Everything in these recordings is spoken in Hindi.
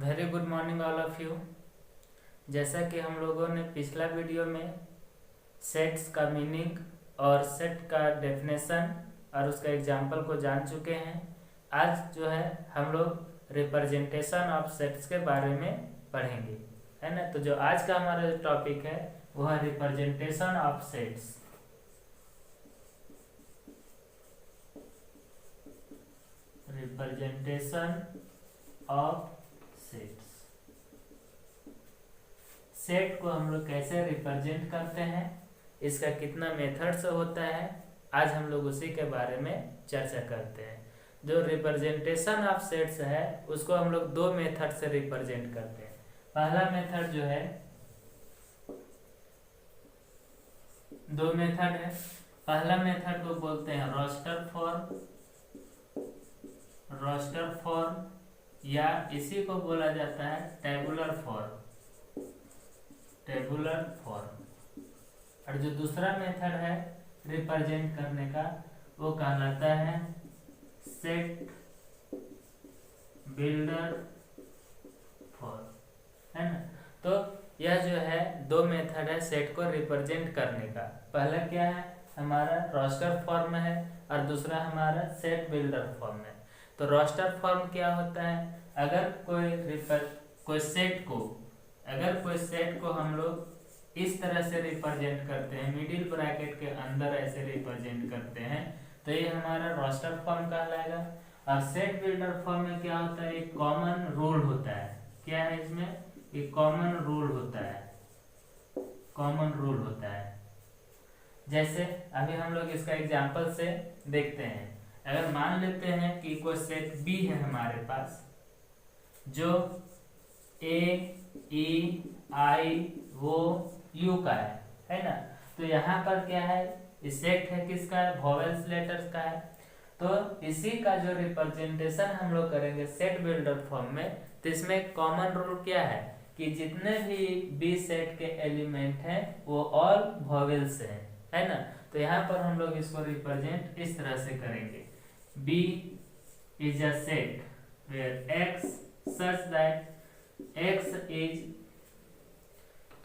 Very good morning all of you. जैसा कि हम लोगों ने पिछला वीडियो में सेट्स का मीनिंग और सेट का डेफिनेशन और उसका एग्जाम्पल को जान चुके हैं। आज जो है हम लोग रिप्रेजेंटेशन ऑफ सेट्स के बारे में पढ़ेंगे, है ना। तो जो आज का हमारा जो टॉपिक है वो है representation of sets. Representation of sets. Set को हम लोग कैसे रिप्रेजेंट करते हैं, इसका कितना मेथड से होता है, आज हम लोग उसी के बारे में चर्चा करते हैं। जो रिप्रेजेंटेशन ऑफ सेट्स है उसको हम लोग दो मेथड से रिप्रेजेंट करते हैं। पहला मेथड जो है, दो मेथड है। पहला मेथड को बोलते हैं रोस्टर फॉर्म या इसी को बोला जाता है टेबुलर फॉर्म। और जो दूसरा मेथड है रिप्रेजेंट करने का वो कहलाता है सेट बिल्डर फॉर्म, है ना। तो यह जो है दो मेथड है सेट को रिप्रेजेंट करने का। पहला क्या है हमारा रोस्टर फॉर्म है और दूसरा हमारा सेट बिल्डर फॉर्म है। तो रोस्टर फॉर्म क्या होता है, अगर कोई सेट को हम लोग इस तरह से रिप्रेजेंट करते हैं, मिडिल ब्रैकेट के अंदर ऐसे रिप्रेजेंट करते हैं, तो ये हमारा रोस्टर फॉर्म कहलाएगा। और सेट बिल्डर फॉर्म में क्या होता है, एक कॉमन रूल होता है। क्या है इसमें, एक कॉमन रूल होता है। जैसे अभी हम लोग इसका एग्जांपल से देखते हैं। अगर मान लेते हैं कि कोई सेट बी है हमारे पास जो ए ई आई वो यू का है ना। तो यहाँ पर क्या है, इस सेट है किसका है, वोवेल्स लेटर्स का है। तो इसी का जो रिप्रेजेंटेशन हम लोग करेंगे सेट बिल्डर फॉर्म में, तो इसमें कॉमन रूल क्या है कि जितने भी बी सेट के एलिमेंट हैं वो ऑल वोवेल्स हैं, है ना। तो यहाँ पर हम लोग इसको रिप्रेजेंट इस तरह से करेंगे, B is a set where x such that x is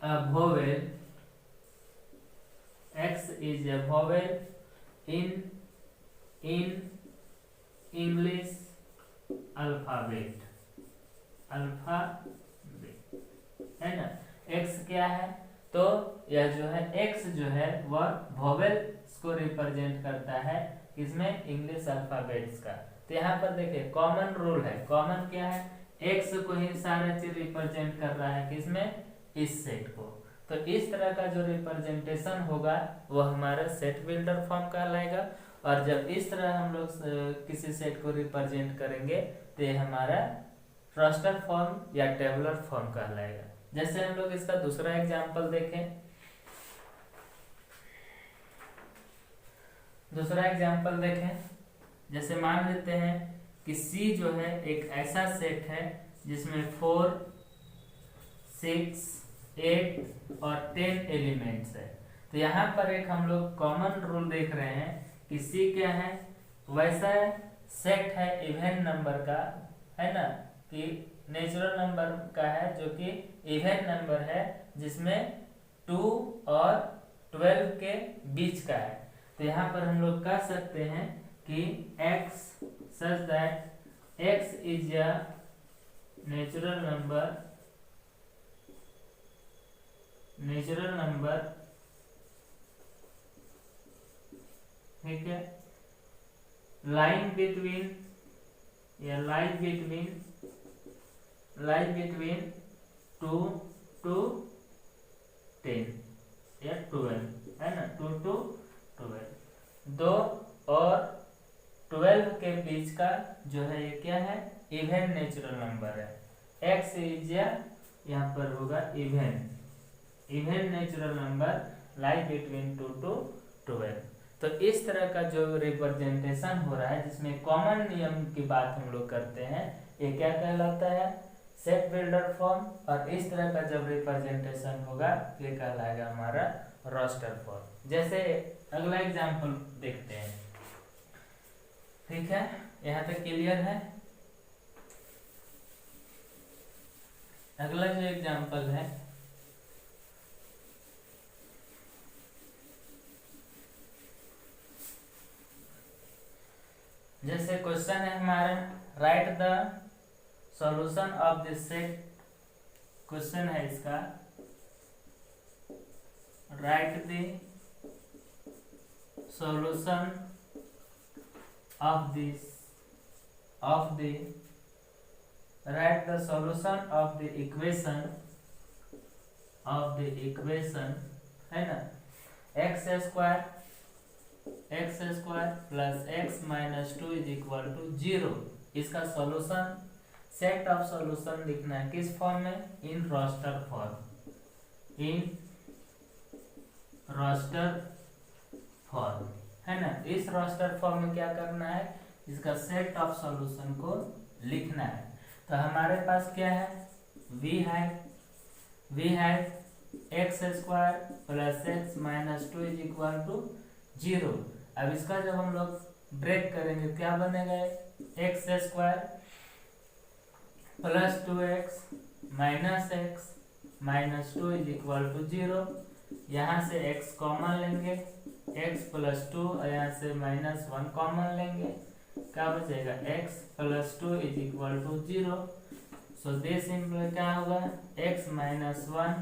a vowel in English alphabet, है ना। x क्या है, तो यह जो है x जो है वह वोवेल्स को रिप्रेजेंट करता है, इसमें इंग्लिश अल्फाबेट्स का। तो यहाँ पर देखिए कॉमन रूल है, कॉमन क्या है, एक्स को ही सारा चीज रिप्रेजेंट कर रहा है, किसमें, इस सेट को। तो इस तरह का जो रिप्रेजेंटेशन होगा वो हमारा सेट बिल्डर फॉर्म कहलाएगा। और जब इस तरह हम लोग किसी सेट को रिप्रेजेंट करेंगे तो ये हमारा रोस्टर फॉर्म या टेबुलर फॉर्म कहलाएगा। जैसे हम लोग इसका दूसरा एग्जांपल देखें। जैसे मान लेते हैं कि C जो है एक ऐसा सेट है जिसमें 4, 6, 8 और 10 एलिमेंट्स है। तो यहाँ पर एक हम लोग कॉमन रूल देख रहे हैं कि C क्या है, वैसा सेट है इवन नंबर का, है ना, कि नेचुरल नंबर का है जो कि इवन नंबर है जिसमें 2 और 12 के बीच का है। तो यहाँ पर हम लोग कह सकते हैं कि x such that x is a natural number ठीक है, line between 2 to 10 या 12, है ना, 2 to 12, 2 और 12 के बीच का जो है ये क्या है, इवन नेचुरल नंबर है। x इज यहाँ पर होगा even natural number lie between 2 to 12। तो इस तरह का जो रिप्रेजेंटेशन हो रहा है जिसमें कॉमन नियम की बात हम लोग करते हैं, ये क्या कहलाता है, सेट बिल्डर फॉर्म। और इस तरह का जब रिप्रेजेंटेशन होगा ये कहलाएगा हमारा रोस्टर फॉर्म। जैसे अगला एग्जांपल देखते हैं, ठीक है, यहाँ तक क्लियर है। अगला जो एग्जाम्पल है, जैसे क्वेश्चन है हमारा, write the solution of this set. Question है इसका, write the solution of the write the solution of the equation है ना, x square plus x minus 2 is equal to 0। इसका सॉल्यूशन, सेट ऑफ सॉल्यूशन लिखना है किस फॉर्म में, इन रोस्टर फॉर्म, है ना। इस रोस्टर फॉर्म में क्या करना है, इसका सेट ऑफ सॉल्यूशन को लिखना है। तो हमारे पास क्या है, v है x square plus x minus 2 is equal to 0। अब इसका जब हम लोग ब्रेक करेंगे क्या बनेगा, x square plus 2x minus 2 is equal to 0। यहाँ से x कॉमन लेंगे, x प्लस 2 और यहाँ से माइनस 1 कॉमन लेंगे, क्या बचेगा, x plus 2 is equal to 0। So this simple क्या होगा, x minus 1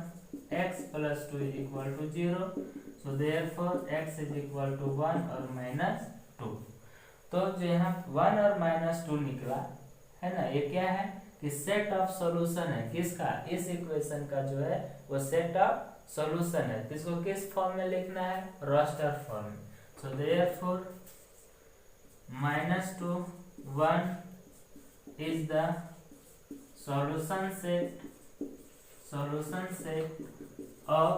x plus 2 is equal to 0। So therefore x is equal to 1 और माइनस 2। तो जो यहाँ 1 और माइनस 2 निकला है ना, ये क्या है कि सेट ऑफ सॉल्यूशन है किसका, इस इक्वेशन का जो है वो सेट ऑफ सॉल्यूशन है। इसको किस फॉर्म में लिखना है, रोस्टर फॉर्म में। So therefore -2 1 is the solution set of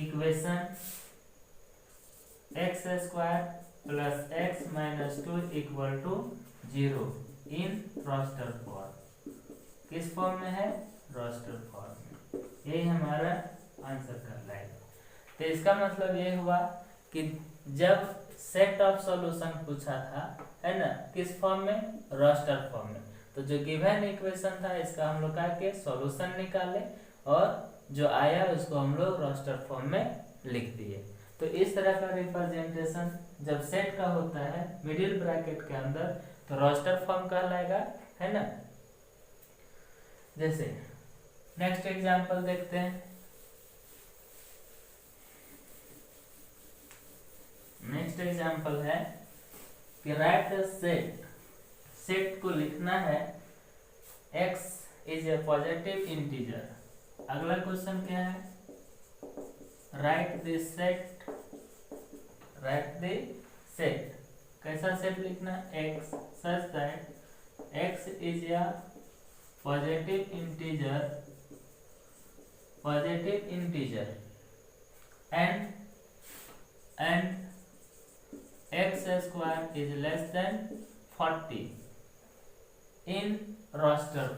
equation x square plus x minus 2 equal to 0 in roster form। किस फॉर्म में है, रोस्टर फॉर्म में। यही हमारा आंसर करना है। तो इसका मतलब ये हुआ कि जब सेट ऑफ सॉल्यूशन पूछा था, है ना, किस फॉर्म में, रोस्टर फॉर्म में, तो जो गिवन इक्वेशन था इसका हम लोग के सॉल्यूशन निकाले और जो आया उसको हम लोग रोस्टर फॉर्म में लिख दिए। तो इस तरह का रिप्रेजेंटेशन जब सेट का होता है मिडिल ब्रैकेट के अंदर तो रोस्टर फॉर्म कहलाएगा, है ना। जैसे नेक्स्ट एग्जांपल देखते हैं। नेक्स्ट एग्जांपल है कि राइट द सेट को लिखना है x is a positive integer. अगला क्वेश्चन क्या है, राइट द सेट। कैसा सेट लिखना है, x such that x is a positive integer and x square is less than 40 in roster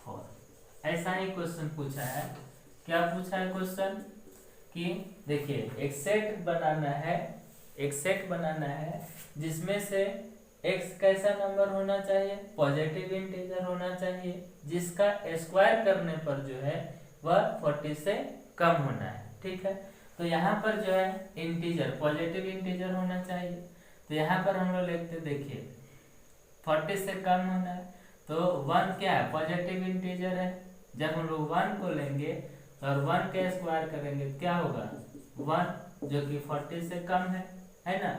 form। ऐसा ही क्वेश्चन पूछा है। क्या पूछा है क्वेश्चन कि देखिए एक सेट बनाना है जिसमें से x कैसा नंबर होना चाहिए, पॉजिटिव इंटीजर होना चाहिए, जिसका स्क्वायर करने पर जो है वह 40 से कम होना है। ठीक है, तो यहाँ पर जो है इंटीजर, पॉजिटिव इंटीजर होना चाहिए। तो यहाँ पर हम लोग लिखते, देखिए 40 से कम होना है तो 1 क्या है, पॉजिटिव इंटीजर है। जब हम लोग 1 को लेंगे और 1 के स्क्वायर करेंगे क्या होगा, 1 जो कि 40 से कम है ना।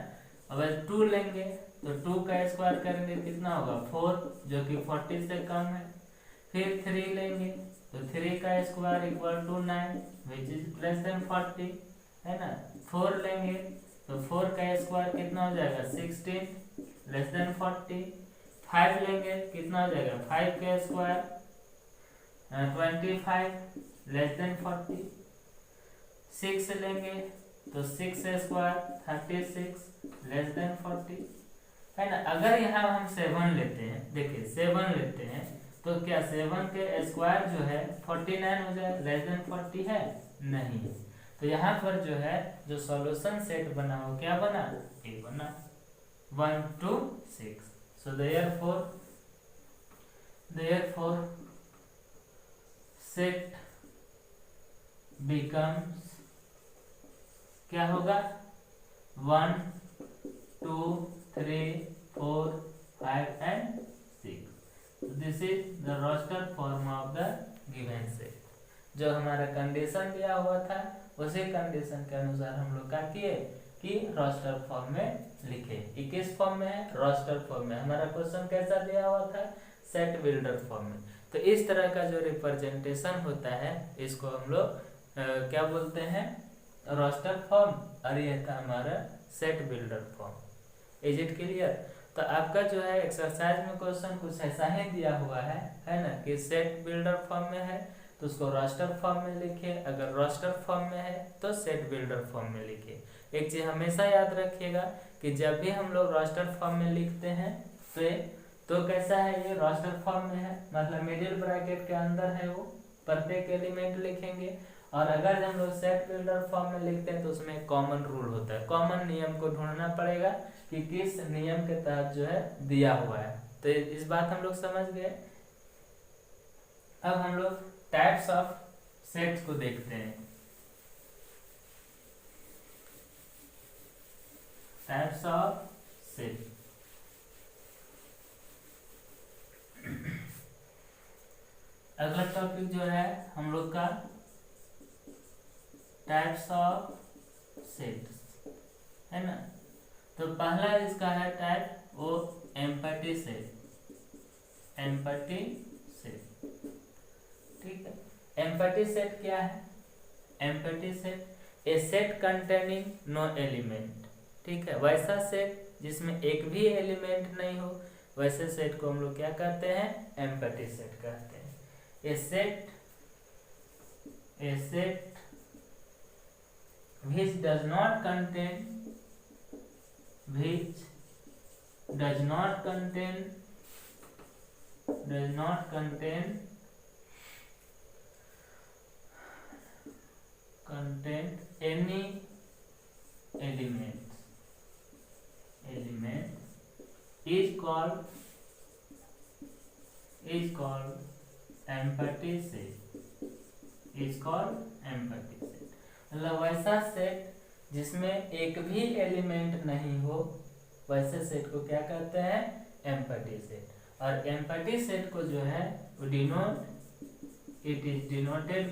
अगर 2 लेंगे तो 2 का स्क्वायर करेंगे कितना होगा, 4 जो कि 40 से कम है। फिर 3 लेंगे तो 3 का square equal to 9 which is less than 40, है ना। 4 लेंगे तो 4 का स्क्वायर कितना हो जाएगा, 16 लेस देन 40। 5 लेंगे कितना हो जाएगा, 5 का स्क्वायर 25 लेस देन 40। 6 लेंगे तो 6 स्क्वायर 36 लेस देन 40, है ना। अगर यहाँ हम 7 लेते हैं, देखिए 7 लेते हैं तो क्या 7 के स्क्वायर जो है 49 हो जाए, लेस देन 40 है नहीं। तो यहाँ पर जो है जो सॉल्यूशन सेट बना वो क्या बना, ए बना 1 to 6। So So therefore set becomes क्या होगा 1 2 3 4 5 and 6. This is the roster form of the given set. जो हमारा कंडीशन दिया हुआ था उसी कंडीशन के अनुसार हम लोग क्या किए कि रोस्टर फॉर्म में लिखे। ये किस फॉर्म में है? रोस्टर फॉर्म में। हमारा क्वेश्चन कैसा दिया हुआ था? सेट बिल्डर फॉर्म में। तो इस तरह का जो रिप्रेजेंटेशन होता है इसको हम लोग क्या बोलते हैं? Roster form. और ये था हमारा set builder form. Is it clear? तो आपका जो है एक्सरसाइज में क्वेश्चन कुछ ऐसा ही दिया हुआ है ना, कि सेट बिल्डर फॉर्म में है तो उसको रोस्टर फॉर्म में लिखिए, अगर रोस्टर फॉर्म में है तो सेट बिल्डर फॉर्म में लिखिए। एक चीज हमेशा याद रखिएगा कि जब भी हम लोग रोस्टर फॉर्म में लिखते हैं तो कैसा है? ये रोस्टर फॉर्म में है, मतलब मिडिल ब्रैकेट के अंदर है वो, प्रत्येक एलिमेंट लिखेंगे। और अगर हम लोग सेट बिल्डर फॉर्म में लिखते हैं तो उसमें कॉमन रूल होता है, कॉमन नियम को ढूंढना पड़ेगा कि किस नियम के तहत जो है दिया हुआ है। तो इस बात हम लोग समझ गए। अब हम लोग टाइप्स ऑफ सेट्स को देखते हैं। Types of set. अगला टॉपिक जो है हम लोग का टाइप्स ऑफ सेट्स है ना। तो पहला इसका है टाइप वो एम्पटी सेट। एम्पटी सेट, ठीक है। एम्पटी सेट क्या है? Empty set a set containing no element, ठीक है। वैसा सेट जिसमें एक भी एलिमेंट नहीं हो, वैसे सेट को हम लोग क्या कहते हैं? एम्पटी सेट कहते हैं। ए set which does not contain any element is called empty set। मतलब वैसा सेट जिसमें एक भी एलिमेंट नहीं हो, वैसे सेट को क्या कहते हैं? Empty set. और एम्पटी सेट को जो है वो इट इज डिनोटेड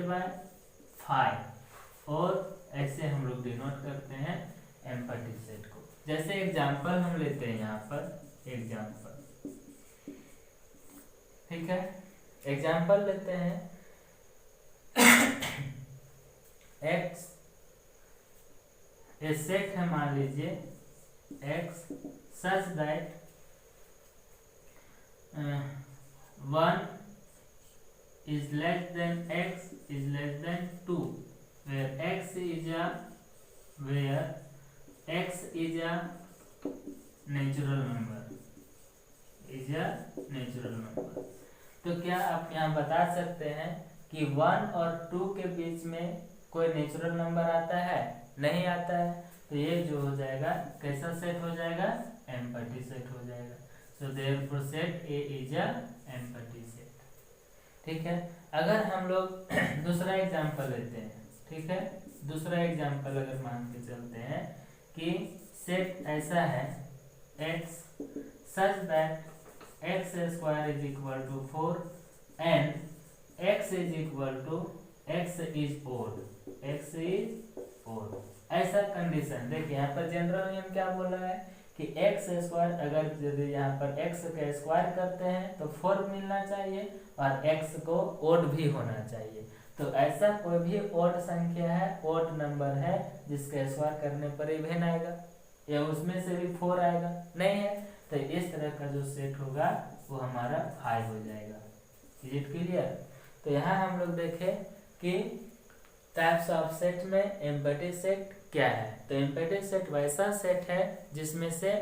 बाय 5, और ऐसे हम लोग डिनोट करते हैं एम्पटी सेट को। जैसे एग्जांपल हम लेते हैं यहाँ पर एग्जांपल, ठीक है। एग्जांपल लेते हैं x ए सेट है, मान लीजिए x such that 1 is less than x is less than 2, where x is a natural number, तो क्या आप यहाँ बता सकते हैं कि 1 और 2 के बीच में कोई नेचुरल नंबर आता है? नहीं आता है। तो ये जो हो जाएगा कैसा सेट हो जाएगा? एम्पटी सेट हो जाएगा। So therefore set A is a empty set, ठीक है। अगर हम लोग दूसरा एग्जांपल लेते हैं, ठीक है। दूसरा एग्जांपल अगर मान के चलते हैं कि सेट ऐसा है x such that x square is equal to 4 and x is odd। ऐसा कंडीशन देखिए, यहाँ पर जनरल नियम क्या बोल रहा है कि x स्क्वायर, अगर यदि यहाँ पर x का स्क्वायर करते हैं तो 4 मिलना चाहिए और x को ओड भी होना चाहिए। तो ऐसा कोई भी ओड संख्या है, ओड नंबर है जिसका स्क्वायर करने पर इवन आएगा या उसमें से भी 4 आएगा? नहीं है। तो इस तरह का जो सेट होगा वो हमारा 5 हो जाएगा। Is it clear? तो यहाँ हम लोग देखें कि टाइप्स ऑफ सेट में एम्पटी सेट क्या है। तो एम्पटी सेट वैसा सेट है जिसमें से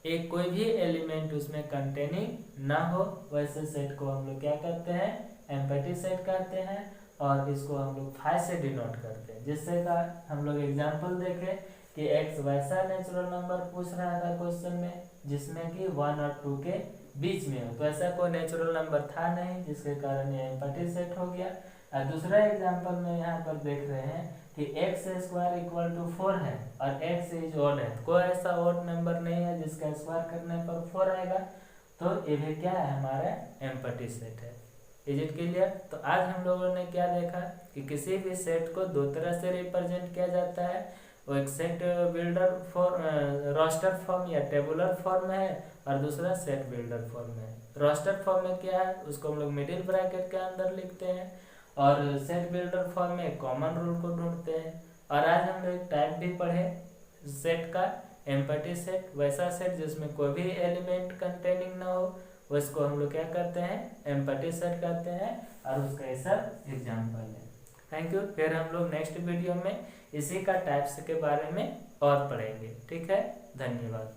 एक कोई भी एलिमेंट उसमें कंटेनिंग ना हो, वैसे सेट को हम लोग क्या करते हैं? एम्पटी सेट कहते हैं। और इसको हम लोग 5 से डिनोट करते हैं। जिससे का हम लोग एग्जांपल देखें कि x वैसा नेचुरल नंबर पूछ रहा था क्वेश्चन में जिसमें कि 1 और 2 के बीच में हो, तो ऐसा कोई नेचुरल नंबर था नहीं, जिसके कारण ये एम्पटी सेट हो गया। और दूसरा एग्जांपल में यहाँ पर देख रहे हैं कि x स्क्वायर इक्वल टू 4 है और x इज ऑड है, कोई ऐसा ऑड नंबर नहीं है जिसका स्क्वायर करने पर 4 आएगा, तो ये भी क्या है, हमारा एम्पटी सेट है। Is it clear? तो आज हम लोगों ने क्या देखा कि किसी भी सेट को दो तरह से रिप्रेजेंट किया जाता है, वो एक set builder form, roster form या टेबुलर फॉर्म है, और दूसरा सेट बिल्डर फॉर्म है। रोस्टर फॉर्म में क्या है, उसको हम लोग मिडिल ब्रैकेट के अंदर लिखते हैं, और सेट बिल्डर फॉर्म में कॉमन रूल को ढूंढते हैं। और आज हम लोग टाइप भी पढ़े सेट का, एम्पटी सेट, वैसा सेट जिसमें कोई भी एलिमेंट कंटेनिंग ना हो, उसको हम लोग क्या करते हैं, एम्पटी सेट कहते हैं, और उसका ये सब एग्जाम्पल है। Thank you. फिर हम लोग नेक्स्ट वीडियो में इसी का टाइप्स के बारे में और पढ़ेंगे। ठीक है, धन्यवाद।